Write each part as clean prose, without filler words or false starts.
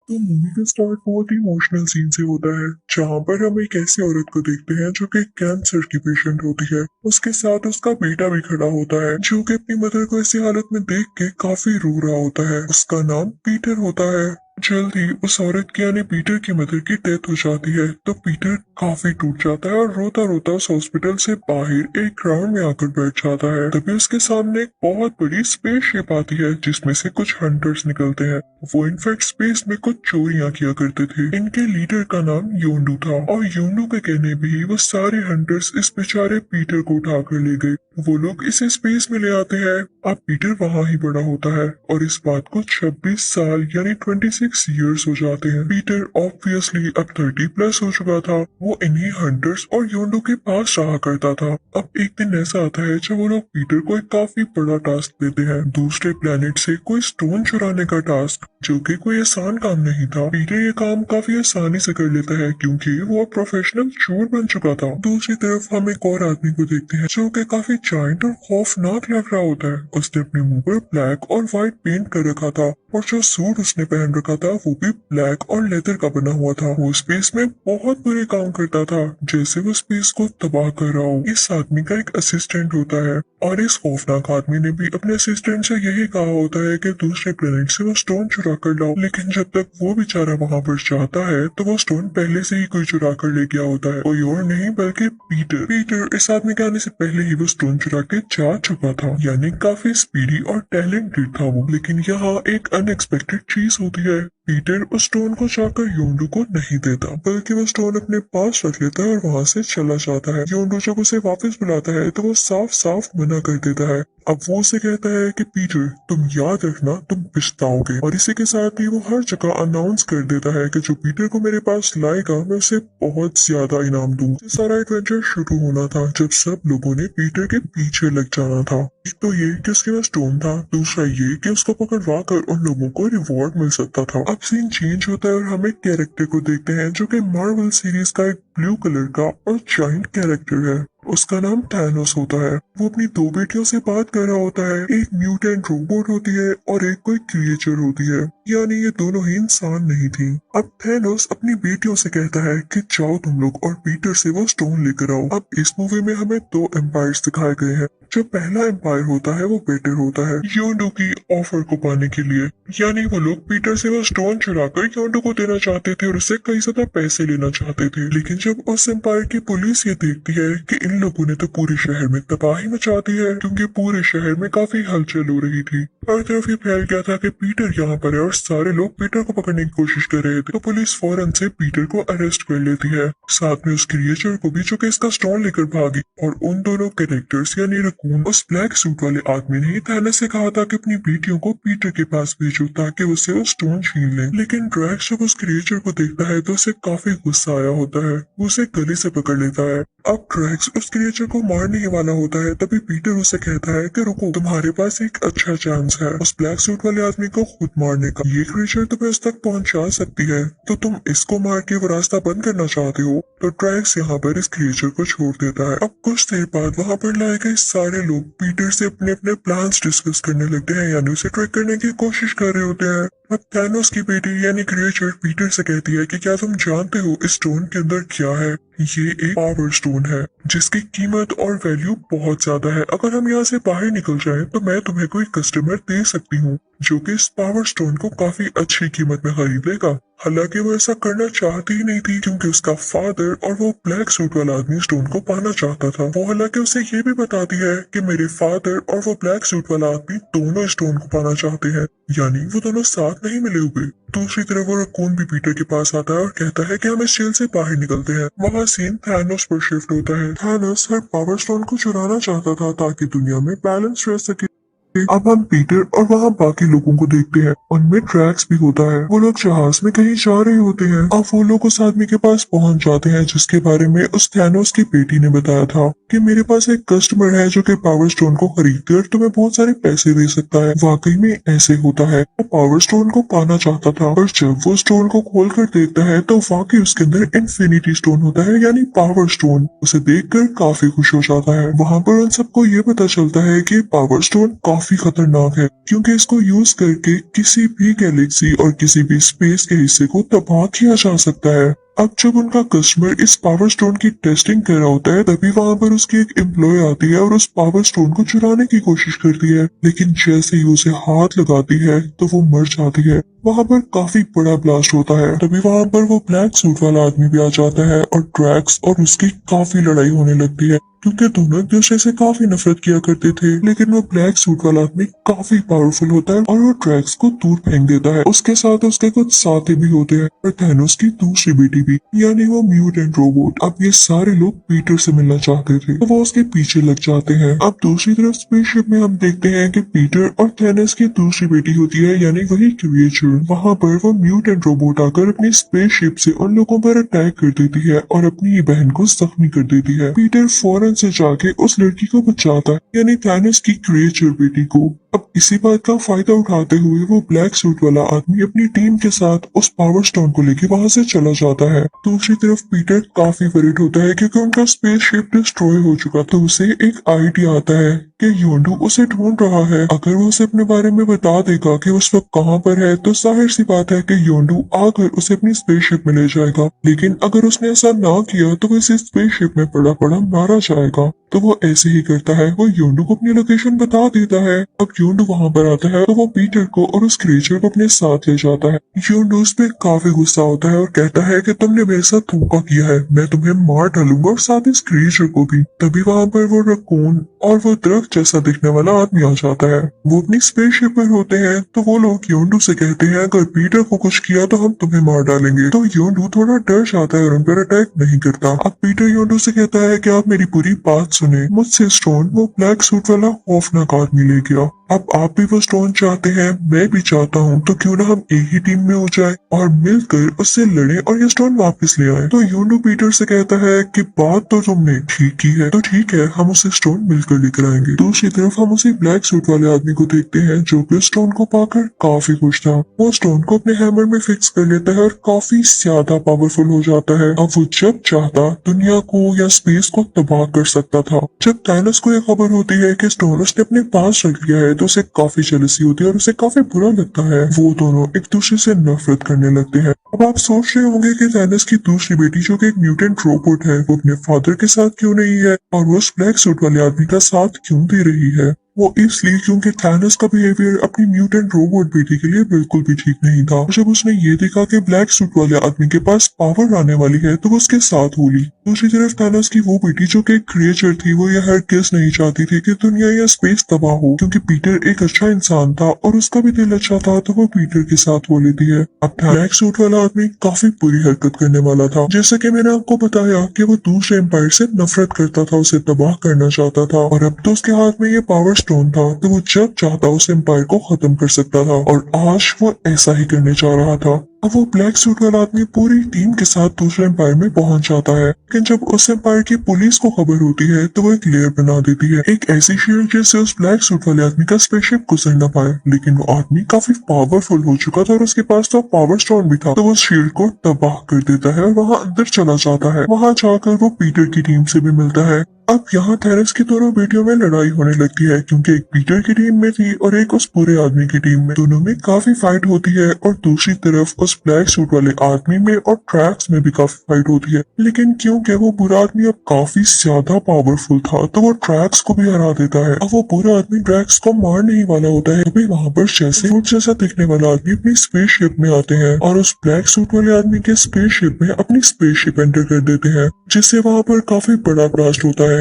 तो मूवी का स्टार्ट बहुत ही इमोशनल सीन से होता है, जहाँ पर हम एक ऐसी औरत को देखते हैं जो कि कैंसर की पेशेंट होती है। उसके साथ उसका बेटा भी खड़ा होता है, जो कि अपनी मदर को ऐसी हालत में देख के काफी रो रहा होता है। उसका नाम पीटर होता है। जल्द ही उस औरत की यानी पीटर की मदर की डेथ हो जाती है, तो पीटर काफी टूट जाता है और रोता रोता उस हॉस्पिटल से बाहर एक ग्राउंड में आकर बैठ जाता है। तभी उसके सामने एक बहुत बड़ी स्पेसशिप आती है, जिसमें से कुछ हंटर्स निकलते हैं। वो इनफैक्ट स्पेस में कुछ चोरियां किया करते थे। इनके लीडर का नाम योंडू था, और योंडू के कहने पे ही वो सारे हंटर्स इस बेचारे पीटर को उठा कर ले गए। वो लोग इसे स्पेस में ले आते हैं। अब पीटर वहाँ ही बड़ा होता है, और इस बात को 26 साल यानी 26 ईयर्स हो जाते हैं। पीटर ऑब्वियसली अब 30 प्लस हो चुका था। वो इन्हीं हंटर्स और योंडू के पास रहा करता था। अब एक दिन ऐसा आता है जब वो लोग पीटर को एक काफी बड़ा टास्क देते हैं, दूसरे प्लेनेट से कोई स्टोन चुराने का टास्क, जो कि कोई आसान काम नहीं था। पीटर ये काम काफी आसानी से कर लेता है, क्योंकि वो प्रोफेशनल चोर बन चुका था। दूसरी तरफ हम एक और आदमी को देखते हैं, जो कि काफी जायंट और खौफनाक लग रहा होता है। उसने अपने मुंह पर ब्लैक और व्हाइट पेंट कर रखा था, और जो सूट उसने पहन रखा था वो भी ब्लैक और लेदर का बना हुआ था। वो स्पेस में बहुत बुरे काम करता था, जैसे वो स्पेस को तबाह कर रहा हो। इस आदमी का एक असिस्टेंट होता है, और इस खौफनाक आदमी ने भी अपने असिस्टेंट से यही कहा होता है कि दूसरे प्लेनेट से वो स्टोन चुरा कर लाओ। लेकिन जब तक वो बेचारा वहाँ पर जाता है, तो वो स्टोन पहले से ही कोई चुरा कर ले गया होता है, कोई और नहीं बल्कि पीटर। पीटर इस आदमी के आने से पहले ही वो स्टोन चुरा के जा चुका था, यानी काफी स्पीडी और टैलेंटेड था वो। लेकिन यहाँ एक अनएक्सपेक्टेड चीज होती है। पीटर उस स्टोन को जाकर योंडू को नहीं देता, बल्कि वो स्टोन अपने पास रख लेता है और वहाँ से चला जाता है। योंडू जब उसे वापस बुलाता है, तो वो साफ साफ मना कर देता है। अब वो उसे कहता है कि पीटर, तुम याद रखना, तुम पछताओगे। और इसी के साथ ही वो हर जगह अनाउंस कर देता है कि जो पीटर को मेरे पास लाएगा, मैं उसे बहुत ज्यादा इनाम दूंगा। सारा एडवेंचर शुरू होना था जब सब लोगों ने पीटर के पीछे लग जाना था। एक तो ये कि उसके पास स्टोन था, दूसरा ये कि उसको पकड़वा कर उन लोगों को रिवॉर्ड मिल सकता था। अब सीन चेंज होता है और हम एक कैरेक्टर को देखते हैं, जो कि मार्वल सीरीज का एक ब्लू कलर का और जायंट कैरेक्टर है। उसका नाम थैनोस होता है। वो अपनी दो बेटियों से बात कर रहा होता है। एक म्यूटेंट रोबोट होती है और एक कोई क्रिएचर होती है, यानी ये दोनों ही इंसान नहीं थी। अब थैनोस अपनी बेटियों से कहता है कि जाओ तुम लोग और पीटर से वो स्टोन लेकर आओ। अब इस मूवी में हमें दो एम्पायर्स दिखाए गए हैं। जो पहला एम्पायर होता है वो बेटर होता है योंडू की ऑफर को पाने के लिए, यानी वो लोग पीटर से वो स्टोन चुरा कर योंडू को देना चाहते थे और उससे कई ज्यादा पैसे लेना चाहते थे। लेकिन जब उस एम्पायर की पुलिस ये देखती है कि इन लोगों ने तो पूरे शहर में तबाही मचा दी है, क्योंकि पूरे शहर में काफी हलचल हो रही थी, हर तरफ ये फैल गया था कि पीटर यहाँ पर है और सारे लोग पीटर को पकड़ने की कोशिश कर रहे थे, तो पुलिस फौरन से पीटर को अरेस्ट कर लेती है, साथ में उस क्रिएचर को भी, जो कि इसका स्टोन लेकर भागी। और उन दोनों कैरेक्टर्स यानी रकून, उस ब्लैक सूट वाले आदमी ने ही थैनोस से कहा था कि अपनी बेटियों को पीटर के पास भेजो ताकि उससे वो स्टोन छीन ले। लेकिन ड्रैक्स जब उस क्रिएचर को देखता है तो उसे काफी गुस्सा आया होता है, वो उसे गले से पकड़ लेता है। अब ड्रैक्स उस क्रिएचर को मारने ही वाला होता है, तभी पीटर उसे कहता है कि रुको, तुम्हारे पास एक अच्छा चांस है उस ब्लैक सूट वाले आदमी को खुद मारने का। ये क्रिएचर तुम्हें उस तक पहुंचा सकती है, तो तुम इसको मार के वो रास्ता बंद करना चाहते हो। तो ड्रैक्स यहाँ पर इस क्रिएचर को छोड़ देता है। अब कुछ देर बाद वहाँ पर लाए गए सारे लोग पीटर से अपने अपने प्लान्स डिस्कस करने लगते हैं, यानी उसे ट्रिक करने की कोशिश कर रहे होते हैं। अब थैनोस की बेटी यानी क्रिएचर पीटर से कहती है कि क्या तुम जानते हो इस स्टोन के अंदर क्या है? ये एक पावर स्टोन है, जिसकी कीमत और वैल्यू बहुत ज्यादा है। अगर हम यहाँ से बाहर निकल जाएं, तो मैं तुम्हें कोई कस्टमर दे सकती हूँ, जो कि इस पावर स्टोन को काफी अच्छी कीमत में खरीद लेगा। हालांकि वो ऐसा करना चाहती ही नहीं थी, क्योंकि उसका फादर और वो ब्लैक सूट वाला आदमी स्टोन को पाना चाहता था। वो हालांकि उसे ये भी बताती है कि मेरे फादर और वो ब्लैक सूट वाला आदमी दोनों स्टोन को पाना चाहते हैं, यानी वो दोनों साथ नहीं मिले हुए। दूसरी तरफ वो रकून भी पीटर के पास आता है और कहता है कि हम इस जेल से बाहर निकलते हैं। वहाँ सीन थैनोस पर शिफ्ट होता है। थैनोस हर पावर स्टोन को चुराना चाहता था ताकि दुनिया में बैलेंस रह सके। अब हम पीटर और वहाँ बाकी लोगों को देखते हैं, उनमें ट्रैक्स भी होता है। वो लोग जहाज में कहीं जा रहे होते हैं। अब वो लोग उस आदमी के पास पहुंच जाते हैं, जिसके बारे में उस थैनोस की बेटी ने बताया था कि मेरे पास एक कस्टमर है जो कि पावर स्टोन को खरीद कर तुम्हें बहुत सारे पैसे दे सकता है। वाकई में ऐसे होता है। वो पावर स्टोन को पाना चाहता था, और जब वो स्टोन को खोल कर देखता है तो वाकई उसके अंदर इन्फिनिटी स्टोन होता है, यानी पावर स्टोन। उसे देखकर काफी खुश हो जाता है। वहाँ पर उन सबको ये पता चलता है कि पावर स्टोन काफी काफी खतरनाक है क्योंकि इसको यूज करके किसी भी गैलेक्सी और किसी भी स्पेस के हिस्से को तबाह किया जा सकता है। अब जब उनका कस्टमर इस पावर स्टोन की टेस्टिंग कर रहा होता है तभी वहां पर उसकी एक एम्प्लॉय आती है और उस पावर स्टोन को चुराने की कोशिश करती है, लेकिन जैसे ही उसे हाथ लगाती है तो वो मर जाती है। वहां पर काफी बड़ा ब्लास्ट होता है। तभी वहां पर वो ब्लैक सूट वाला आदमी भी आ जाता है और ड्रैक्स और उसकी काफी लड़ाई होने लगती है क्योंकि दोनों एक दूसरे से काफी नफरत किया करते थे। लेकिन वो ब्लैक सूट वाला आदमी काफी पावरफुल होता है और वो ड्रैक्स को दूर फेंक देता है। उसके साथ उसके कुछ साथी भी होते हैं और थैनोस की दूसरी बेटी भी, यानी वो म्यूटेंट रोबोट। अब ये सारे लोग पीटर से मिलना चाहते थे तो वो उसके पीछे लग जाते हैं। अब दूसरी तरफ स्पेसशिप में हम देखते हैं कि पीटर और थैनोस की दूसरी बेटी होती है, यानी वही क्रिएचर। वहाँ पर वो म्यूटेंट रोबोट आकर अपनी स्पेसशिप से उन लोगों पर अटैक कर देती है और अपनी ही बहन को जख्मी कर देती है। पीटर फौरन से जाके उस लड़की को बचाता है, यानी थैनोस की क्रिएचर बेटी को। अब इसी बात का फायदा उठाते हुए वो ब्लैक सूट वाला आदमी अपनी टीम के साथ उस पावर स्टोन को लेके वहां से चला जाता है। दूसरी तरफ पीटर काफी वरीड होता है क्योंकि उनका स्पेसशिप डिस्ट्रॉय हो चुका, तो उसे एक आइडिया आता है कि योंडू उसे ढूंढ रहा है। अगर वो उसे अपने बारे में बता देगा कि उस वक्त कहाँ पर है तो जाहिर सी बात है कि योंडू आकर उसे अपनी स्पेसशिप में ले जाएगा। लेकिन अगर उसने ऐसा ना किया तो वो इसे स्पेसशिप में पड़ा पड़ा मारा जाएगा। तो वो ऐसे ही करता है, वो योंडू को अपनी लोकेशन बता देता है। अब योंडू वहां पर आता है तो वो पीटर को और उस क्रिएचर को अपने साथ ले जाता है। योंडू उस पे काफी गुस्सा होता है और कहता है कि तुमने मेरे साथ धोखा किया है, मैं तुम्हें मार डालूंगा और साथ इस क्रिएचर को भी। तभी वहां पर वो रकून और वो दरख्त जैसा दिखने वाला आदमी आ जाता है। वो अपनी स्पेसशिप पर होते हैं तो वो लोग योंडू से कहते हैं अगर पीटर को कुछ किया तो हम तुम्हें मार डालेंगे। तो योंडू थोड़ा डर जाता है और उन पर अटैक नहीं करता। अब पीटर योंडू से कहता है कि आप मेरी पूरी बात सुने, मुझसे स्टोन वो ब्लैक सूट वाला खौफनाक आदमी ले गया। अब आप भी वो स्टोन चाहते हैं, मैं भी चाहता हूँ, तो क्यों ना हम एक ही टीम में हो जाए और मिलकर उससे लड़े और ये स्टोन वापस ले आए। तो योंडू पीटर से कहता है कि बात तो तुमने ठीक की है, तो ठीक है हम उसे स्टोन मिलकर लेकर आएंगे। दूसरी तरफ हम उसी ब्लैक सूट वाले आदमी को देखते हैं जो कि स्टोन को पाकर काफी खुश था। वो स्टोन को अपने हैमर में फिक्स कर लेता है और काफी ज्यादा पावरफुल हो जाता है। अब वो जब चाहता दुनिया को या स्पेस को तबाह कर सकता था। जब थैनोस को यह खबर होती है कि स्टोन उसने अपने पास रख लिया है तो उसे काफी जेलसी होती है और उसे काफी बुरा लगता है। वो दोनों एक दूसरे से नफरत करने लगते हैं। अब आप सोच रहे होंगे कि थैनोस की दूसरी बेटी जो कि एक म्यूटेंट रोबोट है वो अपने फादर के साथ क्यों नहीं है और वो उस ब्लैक सूट वाले आदमी का साथ क्यों दे रही है। वो इसलिए क्योंकि थैनोस का बिहेवियर अपनी म्यूटेंट रोबोट बेटी के लिए बिल्कुल भी ठीक नहीं था। जब उसने ये देखा कि ब्लैक सूट वाले आदमी के पास पावर आने वाली है तो वो उसके साथ हो ली। दूसरी तरफ थैनोस की वो बेटी जो कि एक क्रिएचर थी वो यह हरगिज़ नहीं चाहती थी कि दुनिया या स्पेस तबाह हो, क्योंकि पीटर एक अच्छा इंसान था और उसका भी दिल अच्छा था तो वो पीटर के साथ हो लेती है। अब ब्लैक सूट वाला आदमी काफी बुरी हरकत करने वाला था। जैसे कि मैंने आपको बताया कि वो दूसरे एम्पायर से नफरत करता था, उसे तबाह करना चाहता था और अब तो उसके हाथ में ये पावर स्टोन था तो वो जब चाहता उस एम्पायर को खत्म कर सकता था और आज वो ऐसा ही करने जा रहा था। अब वो ब्लैक सूट वाला आदमी पूरी टीम के साथ दूसरे एम्पायर में पहुंच जाता है, लेकिन जब उस एम्पायर की पुलिस को खबर होती है तो वो एक लेयर बना देती है, एक ऐसी शील्ड जिससे उस ब्लैक सूट वाले आदमी का स्पेसशिप गुजर न पाए। लेकिन वो आदमी काफी पावरफुल हो चुका था और उसके पास तो पावर स्टोन भी था, तो वो शील्ड को तबाह कर देता है और वहाँ अंदर चला जाता है। वहाँ जाकर वो पीटर की टीम से भी मिलता है। अब यहाँ थैनोस की दोनों बेटियों में लड़ाई होने लगती है क्योंकि एक पीटर की टीम में थी और एक उस बुरे आदमी की टीम में। दोनों में काफी फाइट होती है और दूसरी तरफ उस ब्लैक सूट वाले आदमी में और ट्रैक्स में भी काफी फाइट होती है। लेकिन क्योंकि वो बुरा आदमी अब काफी ज्यादा पावरफुल था तो वो ट्रैक्स को भी हरा देता है। अब वो बुरा आदमी ट्रैक्स को मारने ही वाला होता है, तभी वहाँ पर जैसे वो जैसा दिखने वाला आदमी अपनी स्पेसशिप में आते हैं और उस ब्लैक सूट वाले आदमी के स्पेसशिप में अपनी स्पेसशिप एंटर कर देते हैं, जिससे वहाँ पर काफी बड़ा ब्लास्ट होता है।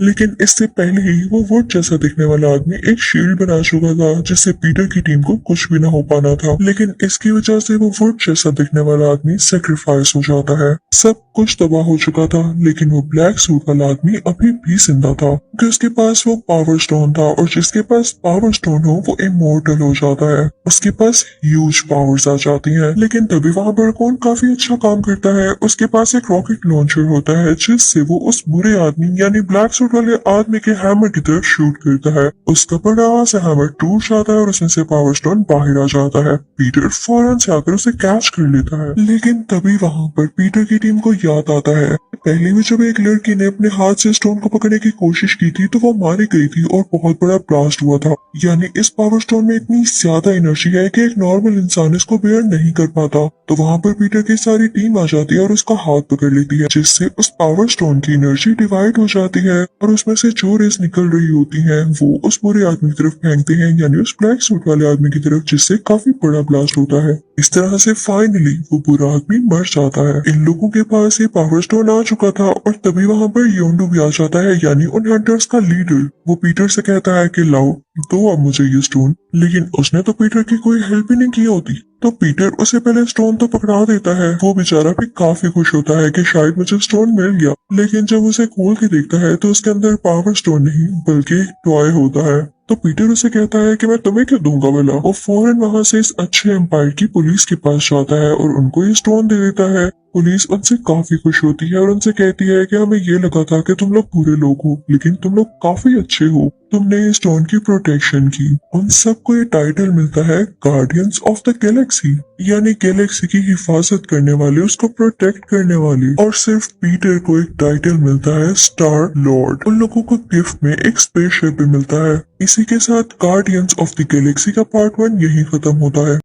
लेकिन इससे पहले ही वो वुड जैसा दिखने वाला आदमी एक शील्ड बना चुका था जिससे पीटर की टीम को कुछ भी ना हो पाना था। लेकिन इसकी वजह से वो वुड जैसा दिखने वाला आदमी सेक्रीफाइस हो जाता है। सब कुछ तबाह हो चुका था लेकिन वो ब्लैक सूट वाला आदमी अभी भी जिंदा था क्योंकि उसके पास वो पावर स्टोन था और जिसके पास पावर स्टोन हो वो इमोर्टल हो जाता है, उसके पास ह्यूज पावर्स आ जाती हैं। लेकिन तभी वहाँ पर कौन काफी अच्छा काम करता है, उसके पास एक रॉकेट लॉन्चर होता है जिससे वो उस बुरे आदमी यानी ब्लैक सूट सूट वाले आदमी के हैमर की तरफ शूट करता है। उसका बड़ा सा हैमर टूट जाता है और उसमें से पावर स्टोन बाहर आ जाता है। पीटर फौरन से आकर उसे कैच कर लेता है, लेकिन तभी वहाँ पर पीटर की टीम को याद आता है पहले भी जब एक लड़की ने अपने हाथ से स्टोन को पकड़ने की कोशिश की थी तो वो मारी गई थी और बहुत बड़ा ब्लास्ट हुआ था। यानी इस पावर स्टोन में इतनी ज्यादा एनर्जी है कि एक नॉर्मल इंसान इसको बेयर नहीं कर पाता। तो वहाँ पर पीटर की सारी टीम आ जाती है और उसका हाथ पकड़ लेती है, जिससे उस पावर स्टोन की एनर्जी डिवाइड हो जाती है और उसमें से जो रेस निकल रही होती है वो उस बुरे आदमी की तरफ फेंकते हैं, यानी उस ब्लैक सूट वाले आदमी की तरफ, जिससे काफी बड़ा ब्लास्ट होता है। इस तरह से फाइनली वो बुरा आदमी मर जाता है। इन लोगों के पास ये पावर स्टोन आ चुका था और तभी वहाँ पर योंडू भी आ जाता है, यानी उन हंटर्स का लीडर। वो पीटर से कहता है कि लाओ दो अब मुझे ये स्टोन, लेकिन उसने तो पीटर की कोई हेल्प ही नहीं की होती। तो पीटर उसे पहले स्टोन तो पकड़ा देता है। वो बेचारा भी काफी खुश होता है कि शायद मुझे स्टोन मिल गया, लेकिन जब उसे खोल के देखता है तो उसके अंदर पावर स्टोन नहीं बल्कि टॉय होता है। तो पीटर उसे कहता है कि मैं तुम्हें क्यों दूंगा भला। वो फौरन वहां से इस अच्छे एम्पायर की पुलिस के पास जाता है और उनको ये स्टोन दे देता है। पुलिस उनसे काफी खुश होती है और उनसे कहती है कि हमें ये लगा था कि तुम लोग बुरे लोग हो, लेकिन तुम लोग काफी अच्छे हो, तुमने ये स्टोन की प्रोटेक्शन की। उन सबको ये टाइटल मिलता है गार्डियंस ऑफ द गैलेक्सी, यानी गैलेक्सी की हिफाजत करने वाले, उसको प्रोटेक्ट करने वाले। और सिर्फ पीटर को एक टाइटल मिलता है स्टार लॉर्ड। उन लोगों को गिफ्ट में एक स्पेसशिप भी मिलता है। इसी के साथ गार्डियंस ऑफ द गैलेक्सी का पार्ट 1 यही खत्म होता है।